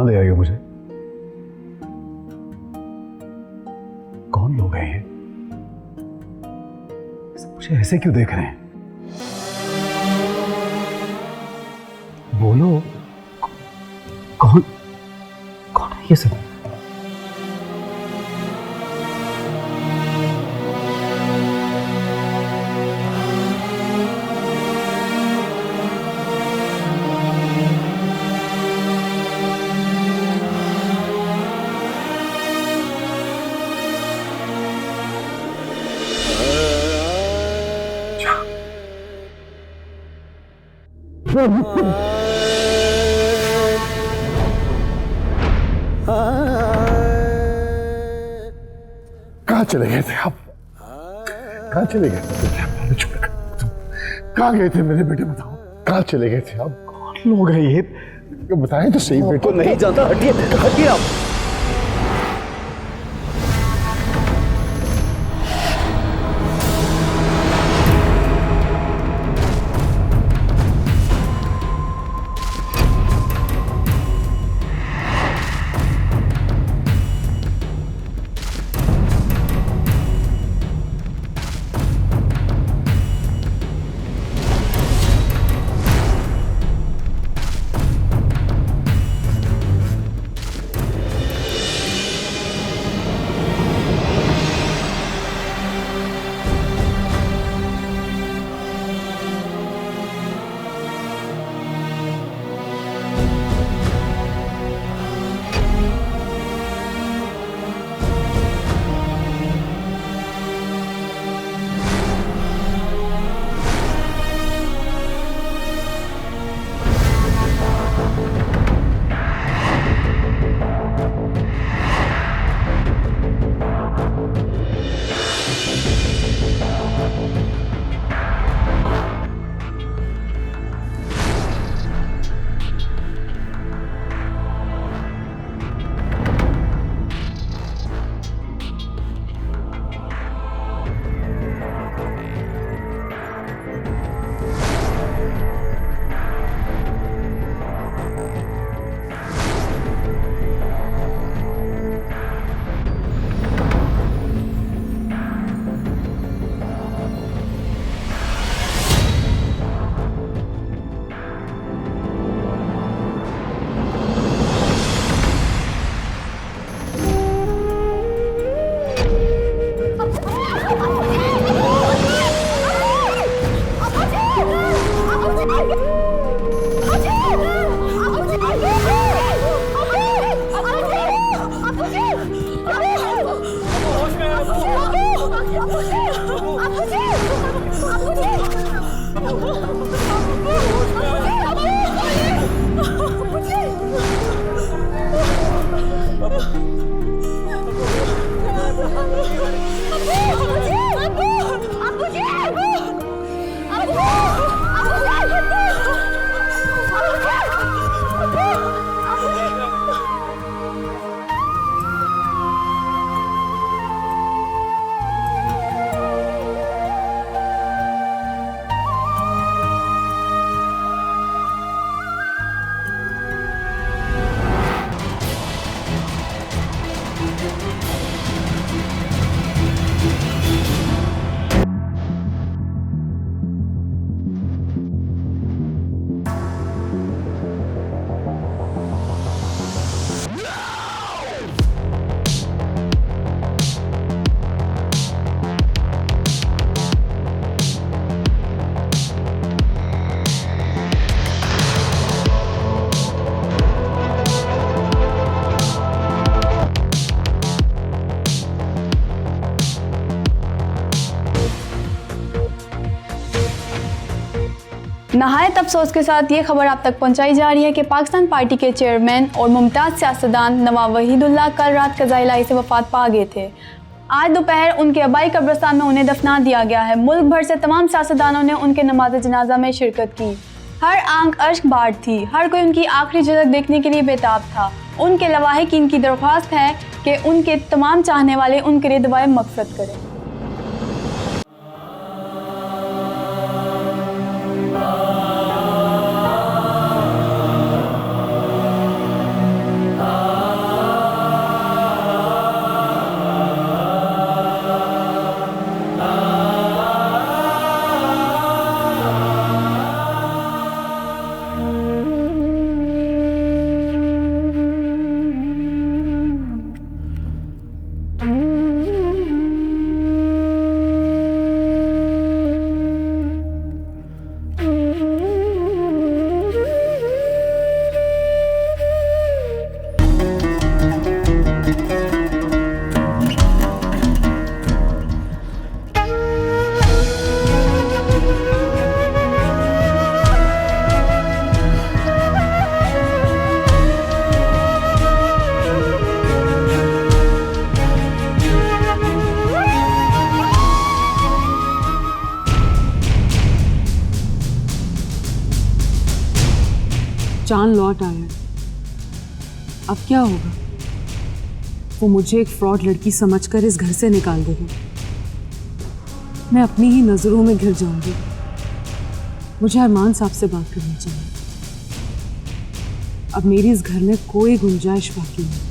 कहां ले आई हो मुझे? कौन लोग हैं ये? मुझे ऐसे क्यों देख रहे हैं? बोलो, कौन कौन है ये सब? कहाँ चले गए थे आप? कहाँ चले गए थे? कहाँ गए थे मेरे बेटे? बताओ, कहाँ चले गए थे आप? कौन लोग हैं ये? बताएं तो सही बेटे। तो नहीं जानता, हटिए हटिए आप। नहायत अफसोस के साथ ये खबर आप तक पहुंचाई जा रही है कि पाकिस्तान पार्टी के चेयरमैन और मुमताज़ सियासतदान नवाब वहीदुल्लाह कल रात क़ज़ा इलाही से वफ़ात पा गए थे। आज दोपहर उनके आबाई कब्रिस्तान में उन्हें दफना दिया गया है। मुल्क भर से तमाम सियासतदानों ने उनके नमाज जनाजा में शिरकत की। हर आंख अश्क बाढ़ थी, हर कोई उनकी आखिरी झलक देखने के लिए बेताब था। उनके लवाहिकीन की दरख्वास्त है कि उनके तमाम चाहने वाले उनके लिए दुआए मग़फ़िरत करें। चांद लौट आया है। अब क्या होगा? वो मुझे एक फ्रॉड लड़की समझकर इस घर से निकाल देगा। मैं अपनी ही नजरों में घिर जाऊंगी। मुझे अरमान साहब से बात करनी चाहिए। अब मेरी इस घर में कोई गुंजाइश बाकी नहीं।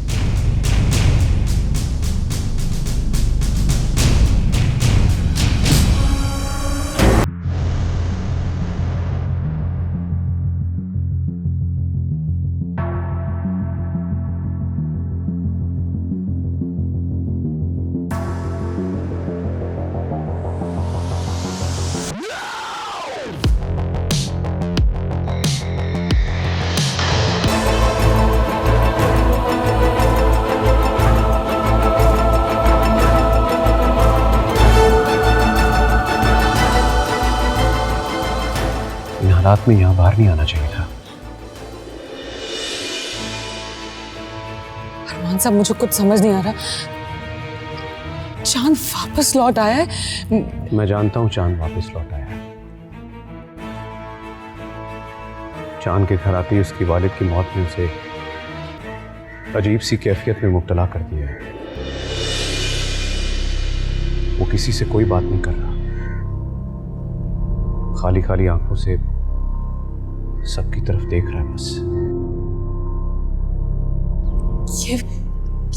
हालात में यहां बाहर नहीं आना चाहिए था। अरमान साहब, मुझे कुछ समझ नहीं आ रहा। चांद वापस लौट आया है। मैं जानता हूं चांद वापस लौट आया है। चांद के घर आते ही उसकी वालिद की मौत ने उसे अजीब सी कैफियत में मुब्तला कर दिया है। वो किसी से कोई बात नहीं कर रहा, खाली खाली आंखों से सबकी तरफ देख रहा है बस।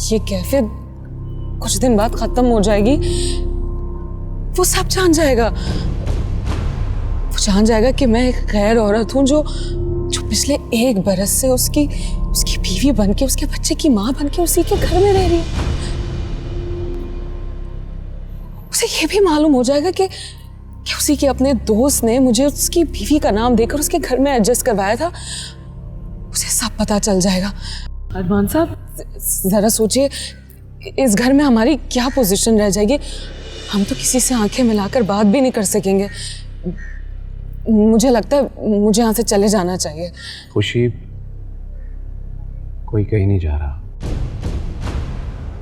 ये कैफियत कुछ दिन बाद खत्म हो जाएगी। वो सब जान जाएगा। वो जान जाएगा कि मैं एक गैर औरत हूं जो पिछले 1 बरस से उसकी बीवी बनके, उसके बच्चे की मां बनके उसी के घर में रह रही है। उसे ये भी मालूम हो जाएगा कि उसी के अपने दोस्त ने मुझे उसकी बीवी का नाम देकर उसके घर में एडजस्ट करवाया था। उसे सब पता चल जाएगा। अरमान साहब, जरा सोचिए, इस घर में हमारी क्या पोजीशन रह जाएगी। हम तो किसी से आंखें मिलाकर बात भी नहीं कर सकेंगे। मुझे लगता है मुझे यहाँ से चले जाना चाहिए। खुशी, कोई कहीं नहीं जा रहा।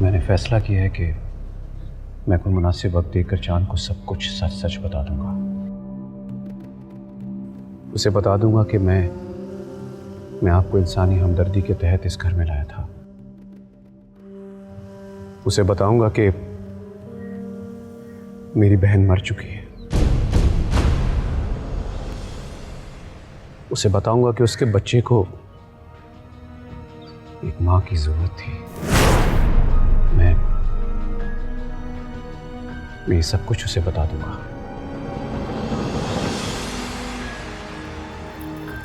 मैंने फैसला किया है कि मैं कोई मुनासिब वक्त देकर चांद को सब कुछ सच सच बता दूंगा। उसे बता दूंगा कि मैं आपको इंसानी हमदर्दी के तहत इस घर में लाया था। उसे बताऊंगा कि मेरी बहन मर चुकी है। उसे बताऊंगा कि उसके बच्चे को एक मां की जरूरत थी। मैं ये सब कुछ उसे बता दूंगा।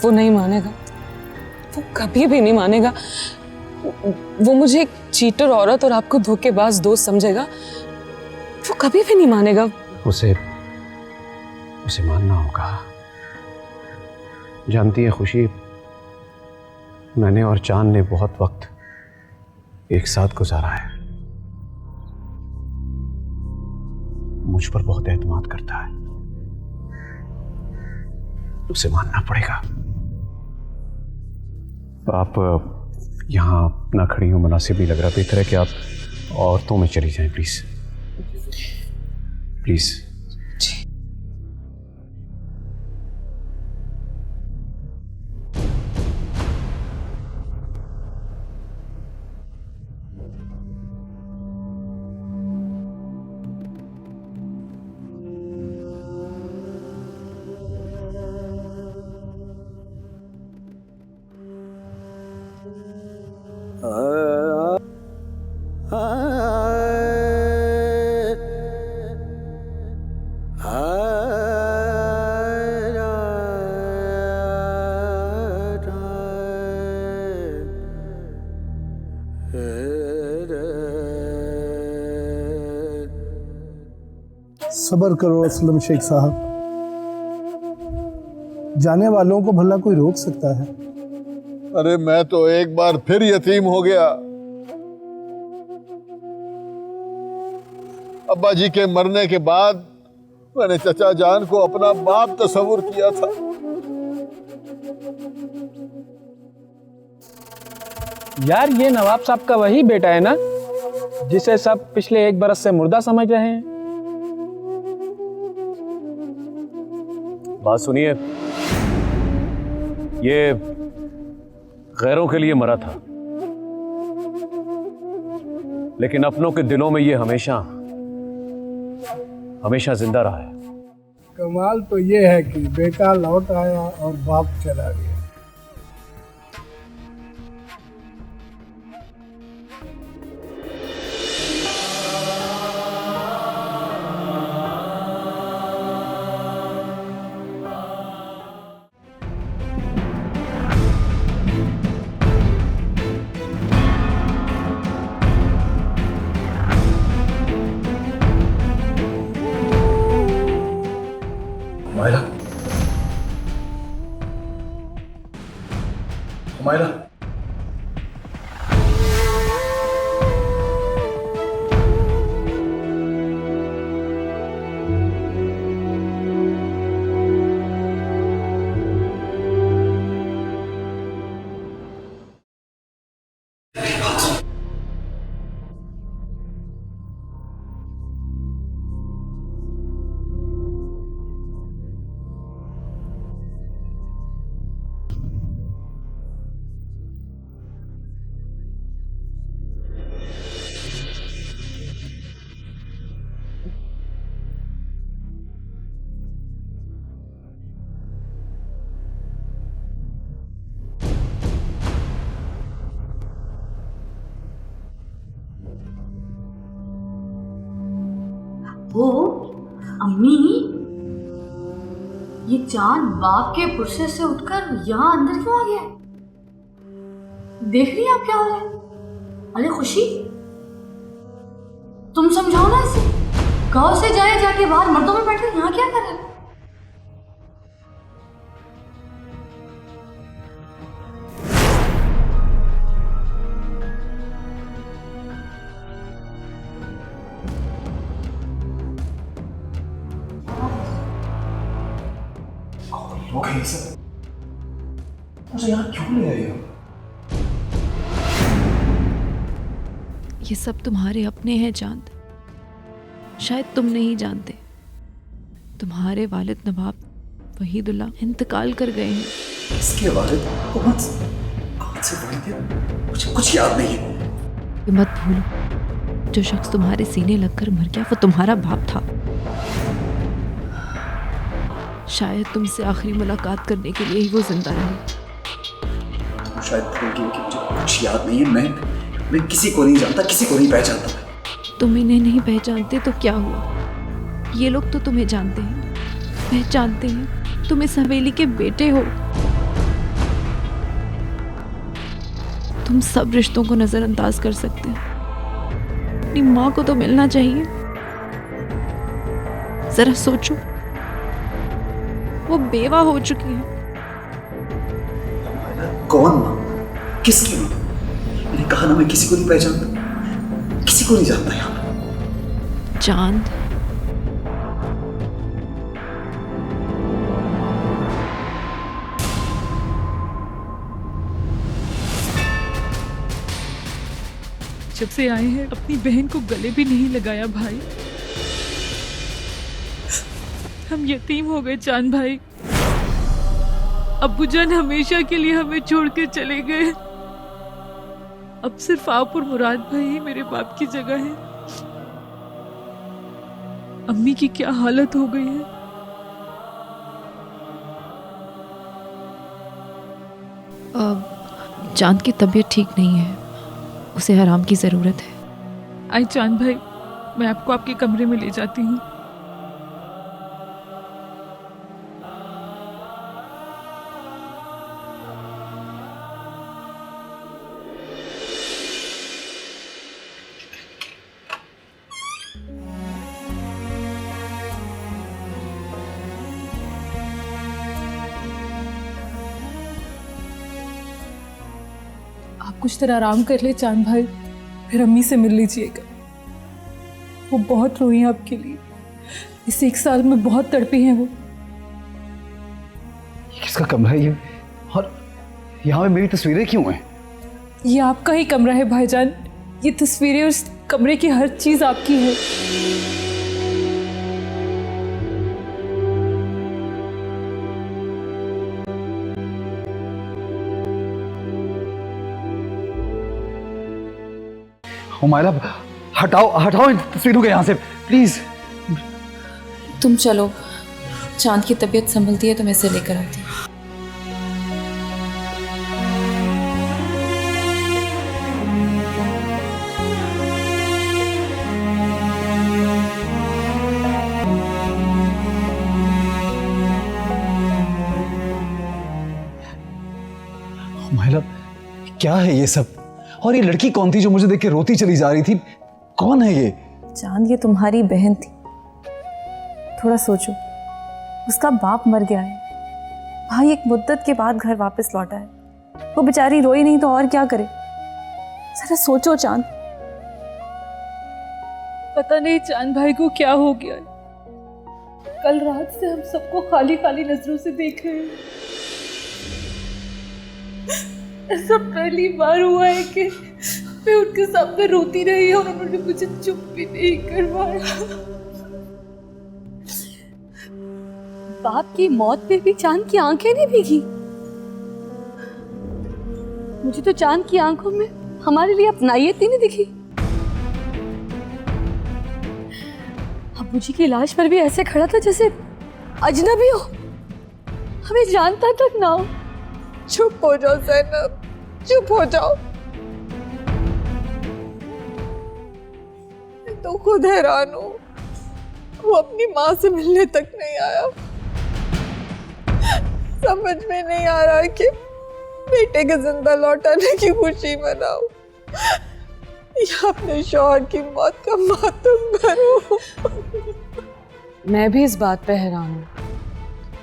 वो नहीं मानेगा। वो कभी भी नहीं मानेगा। वो मुझे एक चीटर औरत और आपको धोखेबाज दोस्त समझेगा। वो कभी भी नहीं मानेगा। उसे मानना होगा। जानती है खुशी, मैंने और चांद ने बहुत वक्त एक साथ गुजारा है। मुझ पर बहुत एतमाद करता है। उसे मानना पड़ेगा। आप यहां ना खड़ी हो, मुनासिब नहीं लग रहा। बेहतर है कि आप औरतों में चली जाएं, प्लीज प्लीज। सब्र करो असलम शेख साहब। जाने वालों को भला कोई रोक सकता है? अरे मैं तो एक बार फिर यतीम हो गया। अब्बा जी के मरने के बाद मैंने चचा जान को अपना बाप तस्वुर किया था। यार, ये नवाब साहब का वही बेटा है ना जिसे सब पिछले 1 बरस से मुर्दा समझ रहे हैं। बात सुनिए, गैरों के लिए मरा था, लेकिन अपनों के दिलों में ये हमेशा हमेशा जिंदा रहा है। कमाल तो ये है कि बेटा लौट आया और बाप चला गया। हुमायरा, हुमायरा, वो अम्मी, ये चांद बाप के पुरसे से उठकर यहाँ अंदर क्यों आ गया? देख रही हैं आप क्या हो रहा है? अरे खुशी, तुम समझाओ ना इसे। गांव से जाए जाके बाहर मर्दों में बैठ कर यहाँ क्या कर रहा है? लोग हैं ये सब, मुझे यहाँ क्यों ले आए हो? ये सब तुम्हारे अपने हैं चांद, शायद तुम नहीं जानते। तुम्हारे वालिद नवाब वहीदुल्ला इंतकाल कर गए हैं। इसके वालिद कौन से वालिद? मुझे कुछ याद नहीं है। ये मत भूलो, जो शख्स तुम्हारे सीने लगकर मर गया वो तुम्हारा बाप था। शायद तुमसे आखिरी मुलाकात करने के लिए ही वो जिंदा रहे। शायद भूल गई कि मुझे कुछ याद नहीं है। मैं किसी को नहीं जानता, किसी को नहीं पहचानता। तुम इन्हें नहीं पहचानते तो क्या हुआ? ये लोग तो तुम्हें जानते हैं, पहचानते हैं। तुम इस हवेली के बेटे हो। तुम सब रिश्तों को नजरअंदाज कर सकते हो। अपनी माँ को तो मिलना चाहिए। जरा सोचो, वो बेवा हो चुकी है। कौन माँ? किसकी माँ? मैंने कहा ना, मैं किसी को नहीं पहचानता, किसी को नहीं जानता यहाँ पे। चांद, जब से आए हैं अपनी बहन को गले भी नहीं लगाया भाई। हम यतीम हो गए चांद भाई। अब्बूजान हमेशा के लिए हमें छोड़ के चले गए। अब सिर्फ आप और मुराद भाई ही मेरे बाप की जगह है। अम्मी की क्या हालत हो गई है। चांद की तबीयत ठीक नहीं है, उसे आराम की जरूरत है। आई चांद भाई, मैं आपको आपके कमरे में ले जाती हूँ। आप कुछ देर आराम कर ले चांद भाई, फिर अम्मी से मिल लीजिएगा। वो बहुत रोई हैं आपके लिए। इस 1 साल में बहुत तड़पी हैं वो। ये किसका कमरा है ये? और यहाँ पे मेरी तस्वीरें क्यों हैं? ये आपका ही कमरा है भाईजान। ये तस्वीरें और इस कमरे की हर चीज आपकी है। हुमायरा, हटाओ हटाओ इन तस्वीरों को यहाँ से प्लीज। तुम चलो, चांद की तबीयत संभलती है तो मैं इसे लेकर आती हूँ। हुमायरा, क्या है ये सब? और ये लड़की कौन थी जो मुझे देख के रोती चली जा रही थी? कौन है ये? चांद, ये तुम्हारी बहन थी। थोड़ा सोचो, उसका बाप मर गया है, भाई एक मुद्दत के बाद घर वापस लौटा है, वो बेचारी रोई नहीं तो और क्या करे? जरा सोचो चांद। पता नहीं चांद भाई को क्या हो गया है। कल रात से हम सबको खाली खाली नजरों से देख रहे हैं। ऐसा पहली बार हुआ है कि मैं उनके सामने रोती रही और उन्होंने मुझे चुप भी नहीं करवाया। बाप की मौत पे भी चांद की आंखें नहीं भीगी। मुझे तो चांद की आंखों में हमारे लिए अपनाइयत ही नहीं दिखी। अब्बू जी की लाश पर भी ऐसे खड़ा था जैसे अजनबी हो, हमें जानता तक ना हो। चुप हो जाओ ज़ैनब, चुप हो जाओ। मैं तो खुद हैरान हूँ, वो अपनी माँ से मिलने तक नहीं आया। समझ में नहीं आ रहा कि बेटे के जिंदा लौटाने की खुशी मनाओ या अपने शौहर की मौत का मातम करो। मैं भी इस बात पे हैरान हूँ,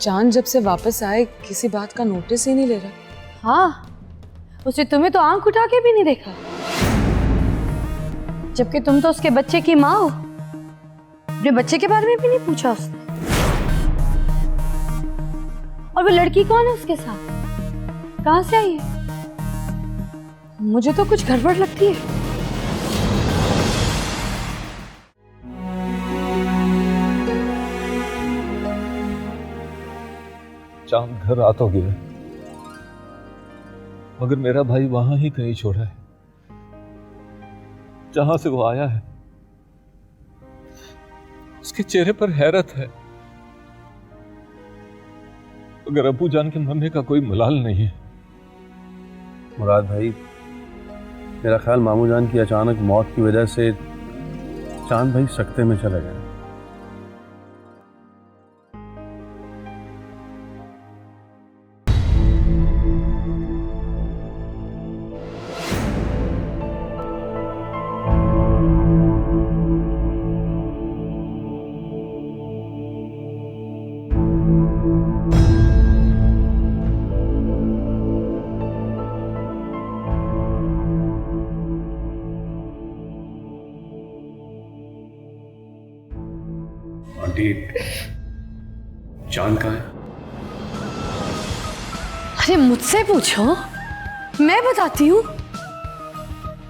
चांद जब से वापस आए किसी बात का नोटिस ही नहीं ले रहा। हाँ, उसे तुम्हें तो आंख उठा के भी नहीं देखा, जबकि तुम तो उसके बच्चे की माँ हो। अपने बच्चे के बारे में भी नहीं पूछा उसने। और वो लड़की कौन है उसके साथ, कहाँ से आई है? मुझे तो कुछ गड़बड़ लगती है। चांद घर आ तो गया, मगर मेरा भाई वहां ही कहीं छोड़ा है जहां से वो आया है। उसके चेहरे पर हैरत है, मगर अब्बू जान के मरने का कोई मलाल नहीं है। मुराद भाई, मेरा ख्याल मामू जान की अचानक मौत की वजह से चांद भाई सकते में चले गए। आंटी, चांद कहाँ है? अरे मुझसे पूछो, मैं बताती हूँ।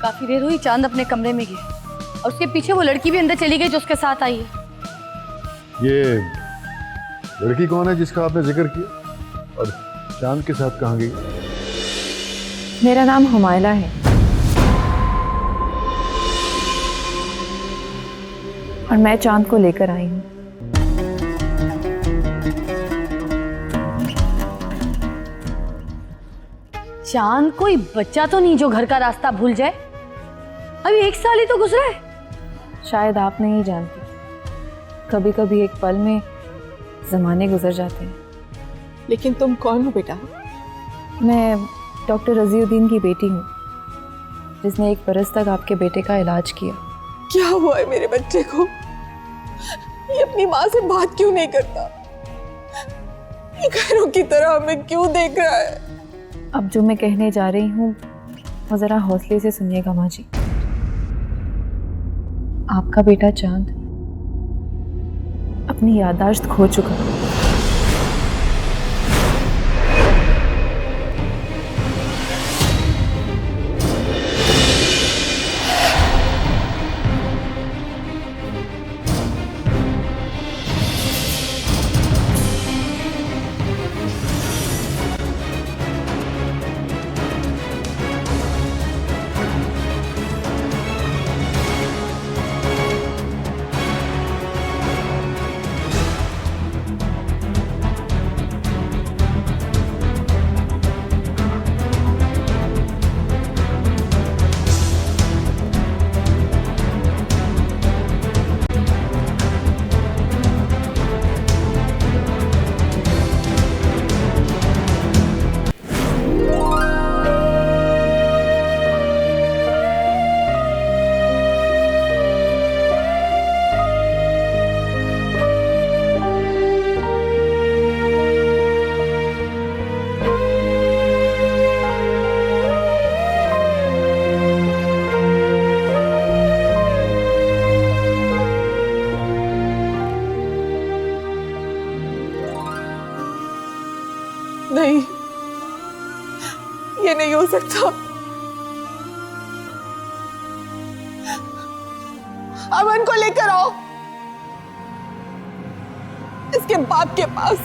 काफी देर हुई चांद अपने कमरे में गए और उसके पीछे वो लड़की भी अंदर चली गई जो उसके साथ आई है। ये लड़की कौन है जिसका आपने जिक्र किया, और चांद के साथ कहाँ गई? मेरा नाम हुमायरा है और मैं चांद को लेकर आई हूँ। चांद कोई बच्चा तो नहीं जो घर का रास्ता भूल जाए? अभी 1 साल ही तो गुजरा है। शायद आप नहीं जानती, कभी कभी एक पल में जमाने गुजर जाते हैं। लेकिन तुम कौन हो बेटा? मैं डॉक्टर रजीउद्दीन की बेटी हूँ, जिसने 1 बरस तक आपके बेटे का इलाज किया। क्या हुआ है मेरे बच्चे को? ये अपनी माँ से बात क्यों नहीं करता? ये घरों की तरह हमें क्यों देख रहा है? अब जो मैं कहने जा रही हूँ वो जरा हौसले से सुनिएगा माँ जी। आपका बेटा चांद अपनी याददाश्त खो चुका है। नहीं, ये नहीं हो सकता। अमन को लेकर आओ इसके बाप के पास।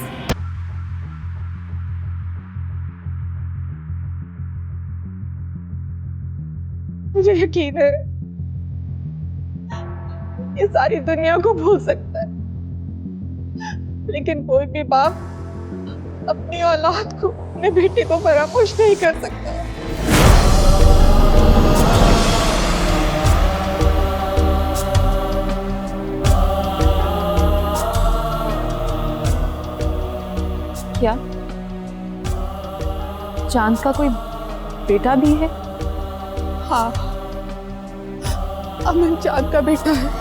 मुझे यकीन है ये सारी दुनिया को भूल सकता है, लेकिन कोई भी बाप अपनी औलाद को, अपने बेटे को फरामोश नहीं कर सकता। क्या चांद का कोई बेटा भी है? हाँ, अमन चांद का बेटा है।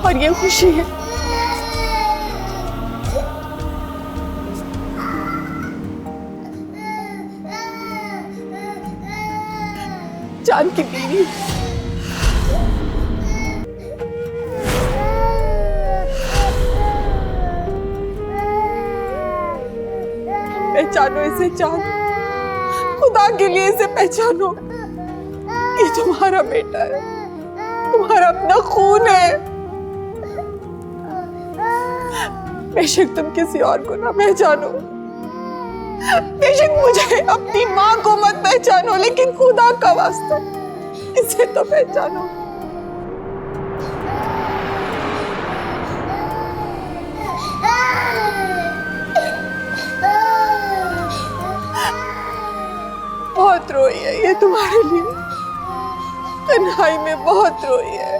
और ये खुशी है चांद की बीवी। पहचानो इसे चांद, खुदा के लिए इसे पहचानो। ये तुम्हारा बेटा है, तुम्हारा अपना खून है। बेशक तुम किसी और को ना पहचानो, बेशक मुझे अपनी माँ को मत पहचानो, लेकिन खुदा का वास्ता इसे तो पहचानो। बहुत रोई है ये तुम्हारे लिए, तन्हाई में बहुत रोई है।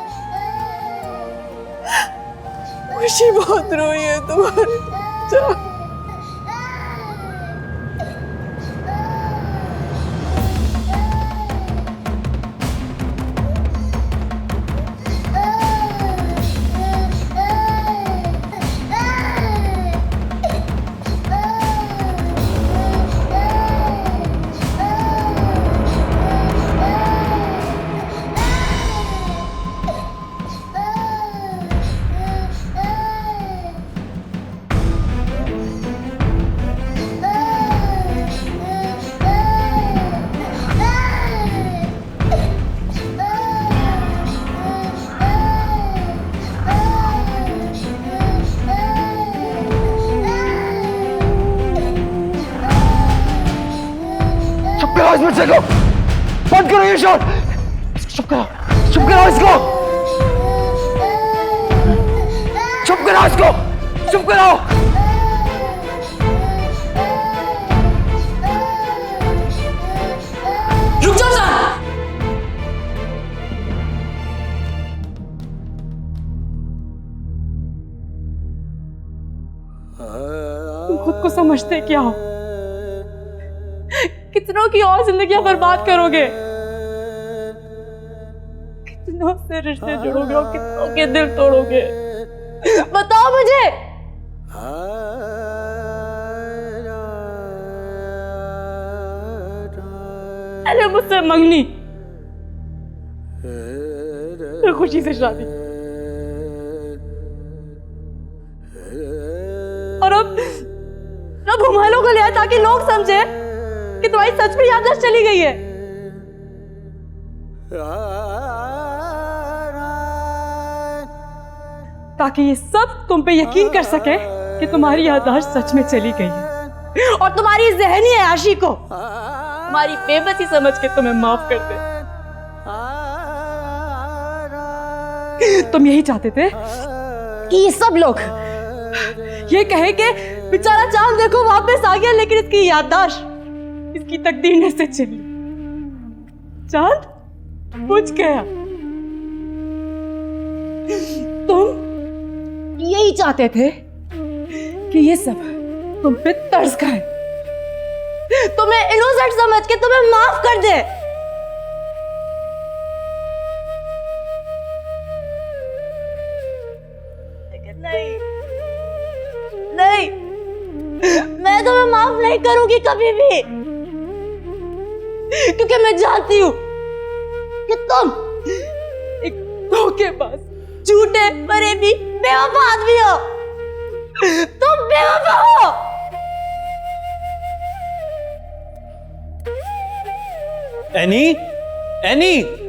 खुशी बहुत रोई है तुम्हारे। को बंद करो ये शॉट। चुप करो इसको, चुप करो इसको, चुप करो। रुक जाओ सर। तुम खुद को समझते क्या हो? कितनों की और जिंदगियां बर्बाद करोगे, कितनों से रिश्ते जोड़ोगे और कितनों के दिल तोड़ोगे? बताओ मुझे। अरे मुझसे मंगनी, तो खुशी से शादी, और अब घुमालों को लिया ताकि लोग समझे कि तुम्हारी सच में याददाश्त चली गई है। ताकि ये सब तुम पे यकीन कर सके कि तुम्हारी याददाश्त सच में चली गई है, और तुम्हारी ज़हनी अयाशी को तुम्हारी बेबसी समझ के तुम्हें माफ कर दे। तुम यही चाहते थे कि ये सब लोग ये कहे कि बेचारा चांद देखो वापस आ गया, लेकिन इसकी याददाश्त, इसकी तकदीर ने से चली। चांद पूछ गया। तुम यही चाहते थे कि ये सब तुम पे तरस खाए, तुम्हें इनोसेंट समझ के तुम्हें माफ कर दे। लेकिन नहीं, मैं तुम्हें माफ नहीं करूंगी कभी भी, क्योंकि मैं जानती हूं कि एक धोखेबाज, झूठे, फरेबी, बेवफा आदमी हो। तुम बेवफा हो। Any, any.